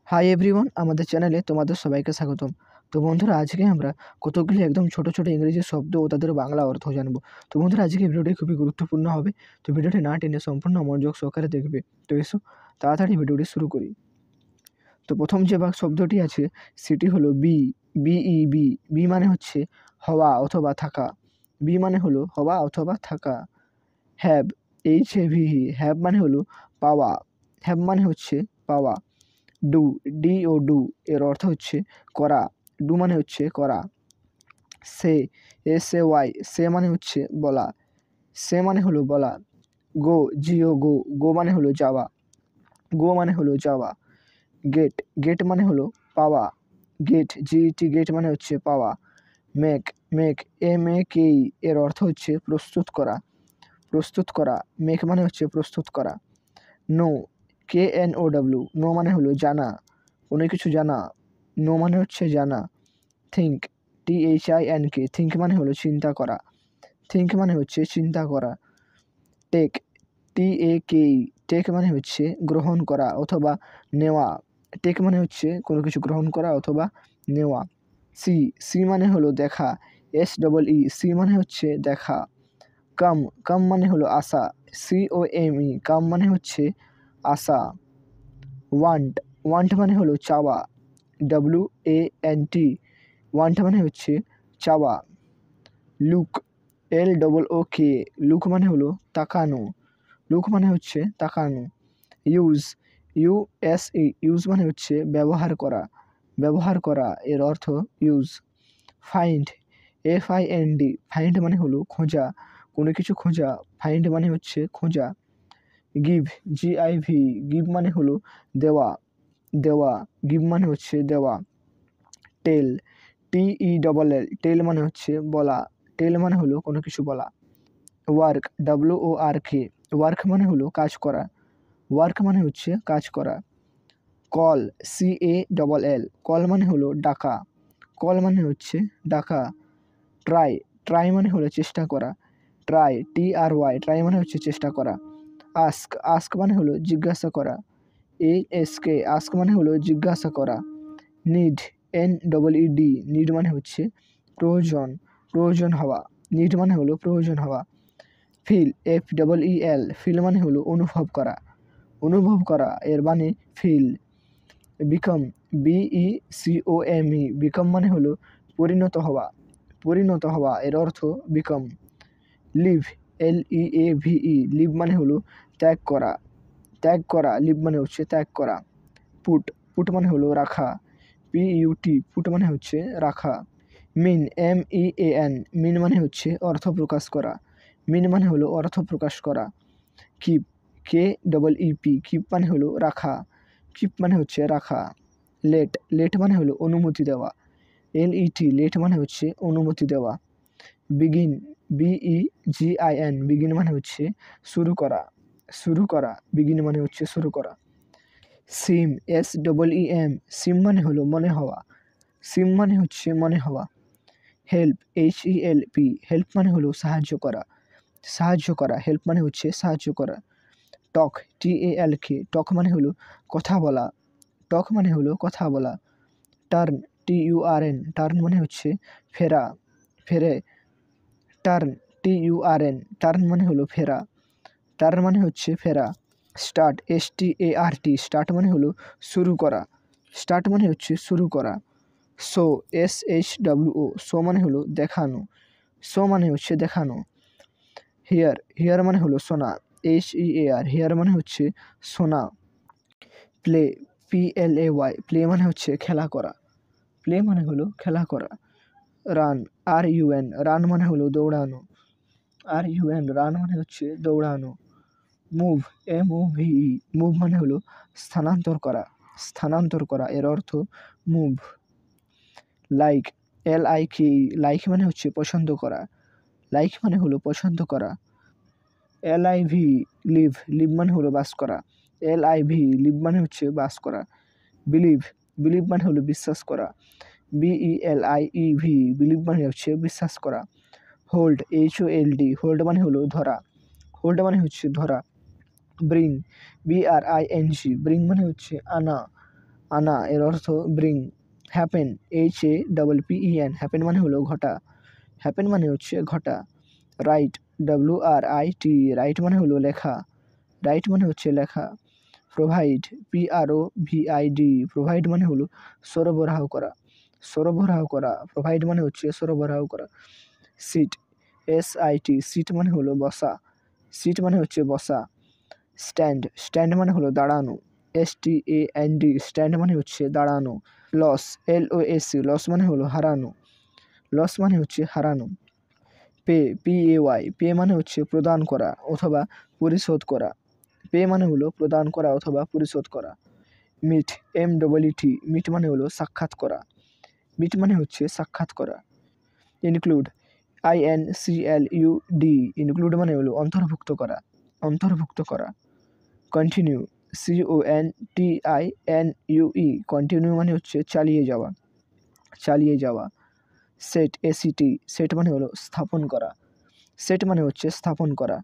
Hi everyone, আমাদের চ্যানেলে তোমাদের সবাইকে স্বাগতম। তো বন্ধুরা, আজকে আমরা কতগুলি একদম ছোট ছোট ইংরেজি শব্দ ও তাদের বাংলা অর্থ জানবো। তো বন্ধুরা, আজকে ভিডিওটি খুবই গুরুত্বপূর্ণ হবে। তো ভিডিওটি না টেনে সম্পূর্ণ মনোযোগ সহকারে দেখবে। তো এসো তাড়াতাড়ি ভিডিওটি শুরু করি। তো প্রথম যে শব্দটি আছে সেটি হলো বি। বি বি মানে হচ্ছে হওয়া অথবা থাকা। বি মানে হলো হওয়া অথবা থাকা। হ্যাভ, HAVE, হ্যাভ মানে হলো পাওয়া। হ্যাভ মানে হচ্ছে পাওয়া। ডু, DO, এর অর্থ হচ্ছে করা। ডু মানে হচ্ছে করা। সে, SAY, সে মানে হচ্ছে বলা। সে মানে হলো বলা। গো, GO, গো মানে হলো যাওয়া। গো মানে হলো যাওয়া। গেট, গেট মানে হলো পাওয়া। গেট, গেট মানে হচ্ছে পাওয়া। মেক, MAKE, এর অর্থ হচ্ছে প্রস্তুত করা। প্রস্তুত করা। মেক মানে হচ্ছে প্রস্তুত করা। নো, KNOW, নো মানে হলো জানা, কোনো কিছু জানা। নো মানে হচ্ছে জানা। থিঙ্ক, THINK, থিঙ্ক মানে হলো চিন্তা করা। থিঙ্ক মানে হচ্ছে চিন্তা করা। টেক, TAKE, টেক মানে হচ্ছে গ্রহণ করা অথবা নেওয়া। টেক মানে হচ্ছে কোনো কিছু গ্রহণ করা অথবা নেওয়া। সি মানে হলো দেখা। SEE, সি মানে হচ্ছে দেখা। কাম, কাম মানে হলো আসা। COME, কাম মানে হচ্ছে আসা। ওয়ান্ট মানে হলো চাওয়া। WANT, ওয়ান্ট মানে হচ্ছে চাওয়া। লুক, LOOK, লুক মানে হলো তাকানো। লুক মানে হচ্ছে তাকানো। ইউজ, USE, ইউজ মানে হচ্ছে ব্যবহার করা। ব্যবহার করা, এর অর্থ ইউজ। ফাইন্ড, FIND, ফাইন্ড মানে হলো খোঁজা, কোনো কিছু খোঁজা। ফাইন্ড মানে হচ্ছে খোঁজা। গিভ, GIV, গিভ মানে হলো দেওয়া। দেওয়া, গিভ মানে হচ্ছে দেওয়া। টেল, TELL, টেল মানে হচ্ছে বলা। টেল মানে হলো কোনো কিছু বলা। ওয়ার্ক, WORK, ওয়ার্ক মানে হলো কাজ করা। ওয়ার্ক মানে হচ্ছে কাজ করা। কল, CALL, কল মানে হলো ডাকা। কল মানে হচ্ছে ডাকা। ট্রাই মানে হলো চেষ্টা করা। TRY, ট্রাই মানে হচ্ছে চেষ্টা করা। আস্ক মানে হলো জিজ্ঞাসা করা। ASK, আস্ক মানে হলো জিজ্ঞাসা করা। নিড, NEED, নিড মানে হচ্ছে প্রয়োজন, প্রয়োজন হওয়া। নিড মানে হলো প্রয়োজন হওয়া। ফিল, FEEL, ফিল মানে হলো অনুভব করা। অনুভব করা, এর মানে ফিল। বিকাম, BECOME, বিকাম মানে হলো পরিণত হওয়া। পরিণত হওয়া, এর অর্থ বিকাম। লিভ, LEAVE, লিভ মানে হলো ত্যাগ করা। ত্যাগ করা, লিভ মানে হচ্ছে ত্যাগ করা। পুট মানে হলো রাখা। PUT, পুট মানে হচ্ছে রাখা। MEAN, মিন মানে হচ্ছে অর্থ প্রকাশ করা। মিন মানে হলো অর্থ প্রকাশ করা। কিপ, KEEP, কিপ মানে হলো রাখা। কিপ মানে হচ্ছে রাখা। লেট মানে হলো অনুমতি দেওয়া। LET, লেট মানে হচ্ছে অনুমতি দেওয়া। বিগিন, BEGIN, বিগিন মানে হচ্ছে শুরু করা। শুরু করা, বিগিন মানে হচ্ছে শুরু করা। সিম, SEEM, সিম মানে হলো মনে হওয়া। সিম মানে হচ্ছে মনে হওয়া। হেল্প, HELP, হেল্প মানে হলো সাহায্য করা। সাহায্য করা, হেল্প মানে হচ্ছে সাহায্য করা। টক, TALK, টক মানে হলো কথা বলা। টক মানে হলো কথা বলা। টার্ন, TURN, টার্ন মানে হচ্ছে ফেরা, ফেরে। টার্ন, টার্ন মানে হলো ফেরা। টার্ন মানে হচ্ছে ফেরা। স্টার্ট, START, স্টার্ট মানে হলো শুরু করা। স্টার্ট মানে হচ্ছে শুরু করা। শো, SHWO, শো মানে হলো দেখানো। শো মানে হচ্ছে দেখানো। হিয়ার মানে হলো শোনা। HEAR, হিয়ার মানে হচ্ছে শোনা। প্লে, PLAY, প্লে মানে হচ্ছে খেলা করা। প্লে মানে হলো খেলা করা। রান, RUN, রান মানে হলো দৌড়ানো। RUN, রান মানে হচ্ছে দৌড়ানো। মুভ, MOVE, মুভ মানে হলো স্থানান্তর করা। স্থানান্তর করা, এর অর্থ মুভ। লাইক, LIKE, লাইক মানে হচ্ছে পছন্দ করা। লাইক মানে হলো পছন্দ করা। LIV, লিভ, লিভ মানে হলো বাস করা। LIV, লিভ মানে হচ্ছে বাস করা। বিলিভ, বিলিভ মানে হলো বিশ্বাস করা। BELIEV, বিলিভ মানে হচ্ছে বিশ্বাস করা। হোল্ড, HOLD, হোল্ড মানে হলো ধরা। হোল্ড মানে হচ্ছে ধরা। ব্রিং, BRING, ব্রিং মানে হচ্ছে আনা। আনা এর অর্থ ব্রিং। হ্যাপেন HAPPEN হ্যাপেন মানে হলো ঘটা। হ্যাপেন মানে হচ্ছে ঘটা। রাইট WRIT রাইট মানে হলো লেখা। রাইট মানে হচ্ছে লেখা। প্রোভাইড PROVID প্রোভাইড মানে হলো সরবরাহ করা। সরবরাহ করা প্রোভাইড মানে হচ্ছে সরবরাহ করা। সিট SIT সিট মানে হলো বসা। সিট মানে হচ্ছে বসা। স্ট্যান্ড স্ট্যান্ড মানে হলো দাঁড়ানো। STAND স্ট্যান্ড মানে হচ্ছে দাঁড়ানো। লস LOS লস মানে হলো হারানো। লস মানে হচ্ছে হারানো। PAY পে মানে হচ্ছে প্রদান করা অথবা পরিশোধ করা। পে মানে হলো প্রদান করা অথবা পরিশোধ করা। মিট MEET মিট মানে হলো সাক্ষাৎ করা। মিট মানে হচ্ছে সাক্ষাৎ করা। ইনক্লুড INCLUD ইনক্লুড মানে হলো অন্তর্ভুক্ত করা। অন্তর্ভুক্ত করা। কন্টিনিউ CONTINUE কন্টিনিউ মানে হচ্ছে চালিয়ে যাওয়া। চালিয়ে যাওয়া। SET সেট মানে হলো স্থাপন করা। সেট মানে হচ্ছে স্থাপন করা।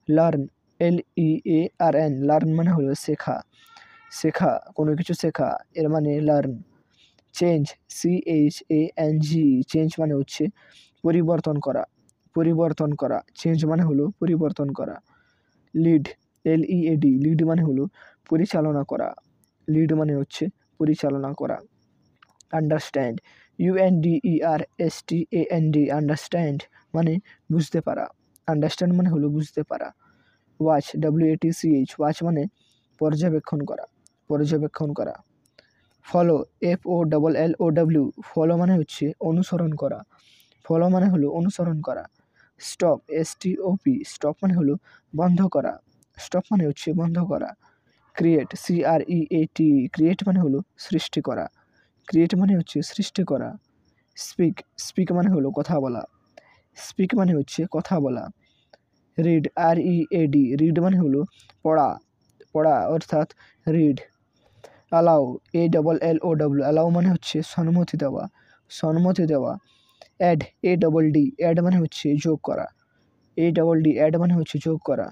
লার্ন LEARN লার্ন মানে হলো শেখা। শেখা কোনো কিছু শেখা এর মানে লার্ন। চেঞ্জ CHANG চেঞ্জ মানে হচ্ছে পরিবর্তন করা। পরিবর্তন করা চেঞ্জ মানে হলো পরিবর্তন করা। লিড LEAD লিড মানে হলো পরিচালনা করা। লিড মানে হচ্ছে পরিচালনা করা। আন্ডারস্ট্যান্ড UNDERSTAND আন্ডারস্ট্যান্ড মানে বুঝতে পারা। আন্ডারস্ট্যান্ড মানে হলো বুঝতে পারা। ওয়াচ WATCH ওয়াচ মানে পর্যবেক্ষণ করা। পর্যবেক্ষণ করা। ফলো FOLLOW ফলো মানে হচ্ছে অনুসরণ করা। ফলো মানে হলো অনুসরণ করা। স্টপ STOP স্টপ মানে হলো বন্ধ করা। স্টপ মানে হচ্ছে বন্ধ করা। ক্রিয়েট CREAT ক্রিয়েট মানে হলো সৃষ্টি করা। ক্রিয়েট মানে হচ্ছে সৃষ্টি করা। স্পিক মানে হলো কথা বলা। স্পিক মানে হচ্ছে কথা বলা। রিড READ রিড মানে হলো পড়া। পড়া অর্থাৎ রিড। অ্যালাউ ALLOW অ্যালাউ মানে হচ্ছে সম্মতি দেওয়া। সম্মতি দেওয়া। অ্যাড ADD অ্যাড মানে হচ্ছে যোগ করা। ADD অ্যাড মানে হচ্ছে যোগ করা।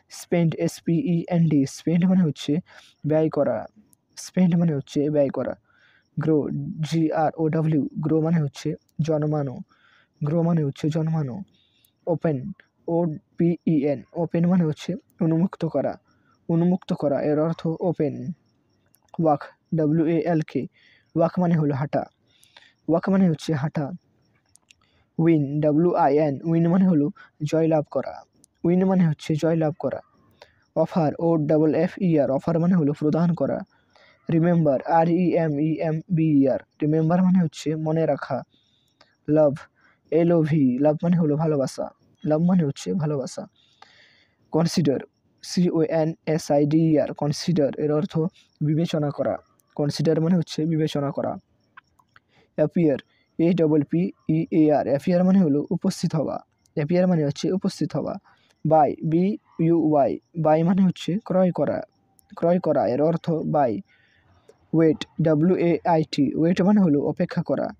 স্পেন্ড SPEND স্পেন্ড মানে হচ্ছে ব্যয় করা। স্পেন্ড মানে হচ্ছে ব্যয় করা। গ্রো GROW গ্রো মানে হচ্ছে জন্মানো। গ্রো মানে হচ্ছে জন্মানো। ওপেন OPEN ওপেন মানে হচ্ছে উন্মুক্ত করা। উন্মুক্ত করা এর অর্থ ওপেন। ওয়াক WALK ওয়াক মানে হলো হাঁটা। ওয়াক মানে হচ্ছে হাঁটা। উইন WIN উইন মানে হলো জয়লাভ করা। উইন মানে হচ্ছে জয়লাভ করা। অফার OFFER অফার মানে হলো প্রদান করা। রিমেম্বার REMEMBER রিমেম্বার মানে হচ্ছে মনে রাখা। লাভ LOV লাভ মানে হলো ভালোবাসা। লাভ মানে হচ্ছে ভালোবাসা। কনসিডার CONSIDER কনসিডার এর অর্থ বিবেচনা করা। কনসিডার মানে হচ্ছে বিবেচনা করা। অ্যাপিয়ার APPEAR অ্যাপিয়ার মানে হলো উপস্থিত হওয়া। অ্যাপিয়ার মানে হচ্ছে উপস্থিত হওয়া। বাই BUY বাই মানে হচ্ছে ক্রয় করা। ক্রয় করা এর অর্থ বাই। ওয়েট WAIT ওয়েট মানে হলো অপেক্ষা করা।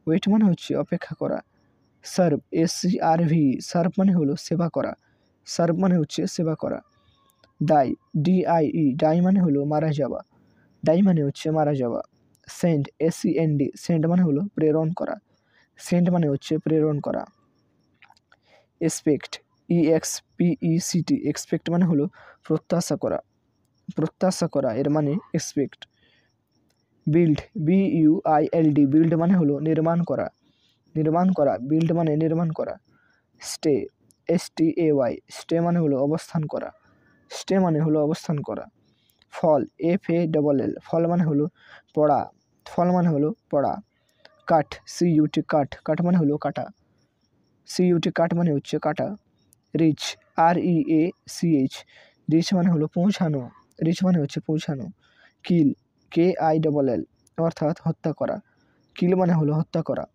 ওয়েট মানে হচ্ছে অপেক্ষা করা। সার্ভ SCRV সার্ভ মানে হলো সেবা করা। সার্ভ মানে হচ্ছে সেবা করা। DIE ডাই মানে হলো মারা যাওয়া। ডাই মানে হচ্ছে মারা যাওয়া। সেন্ড SEND সেন্ড মানে হলো প্রেরণ করা। সেন্ড মানে হচ্ছে প্রেরণ করা। এক্সপেক্ট EXPECT এক্সপেক্ট মানে হলো প্রত্যাশা করা। প্রত্যাশা করা এর মানে এক্সপেক্ট। বিল্ড BUILD বিল্ড মানে হলো নির্মাণ করা। নির্মাণ করা বিল্ড মানে নির্মাণ করা। স্টে STAY স্টে মানে হলো অবস্থান করা। স্টে মানে হলো অবস্থান করা। ফল FALL ফল মানে হলো পড়া। ফল মানে হলো পড়া। কাট CUT কাট কাট মানে হলো কাটা। CUT কাট মানে হচ্ছে কাটা। রিচ REACH রিচ মানে হলো পৌঁছানো। রিচ মানে হচ্ছে পৌঁছানো। কিল KILL অর্থাৎ হত্যা করা। কিল মানে হলো হত্যা করা।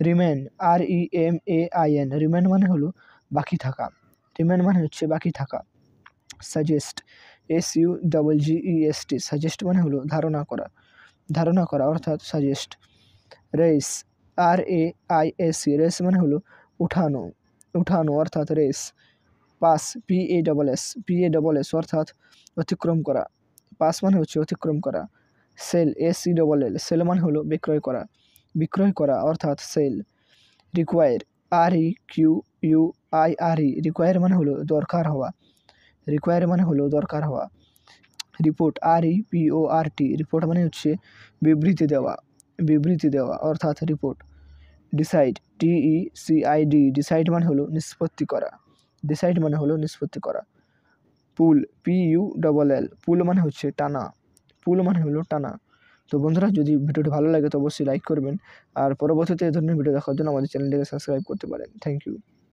রিমেন REMAIN রিমেন মানে হলো বাকি থাকা। রিমেন মানে হচ্ছে বাকি থাকা। সাজেস্ট SUGGEST সাজেস্ট মানে হলো ধারণা করা। ধারণা করা অর্থাৎ সাজেস্ট। রেস RAIS রেস মানে হলো উঠানো। উঠানো অর্থাৎ রেস। পাস PASS অর্থাৎ অতিক্রম করা। পাস মানে হচ্ছে অতিক্রম করা। সেল, SELL, সেল মানে হলো বিক্রয় করা অর্থাৎ সেল। রিকোয়ার, REQUIRE, রিকোয়ার মানে হলো দরকার হওয়া। রিপোর্ট, REPORT, রিপোর্ট মানে হচ্ছে বিবৃতি দেওয়া অর্থাৎ রিপোর্ট। ডিসাইড, DECID, ডিসাইড মানে হলো নিষ্পত্তি করা। পুল, PULL, পুল মানে হচ্ছে টানা। তো বন্ধুরা, যদি ভিডিওটি ভালো লাগে তো অবশ্যই লাইক করবেন, আর পরবর্তীতে এই ধরনের ভিডিও দেখার জন্য আমাদের চ্যানেলটিকে সাবস্ক্রাইব করতে পারেন। Thank you.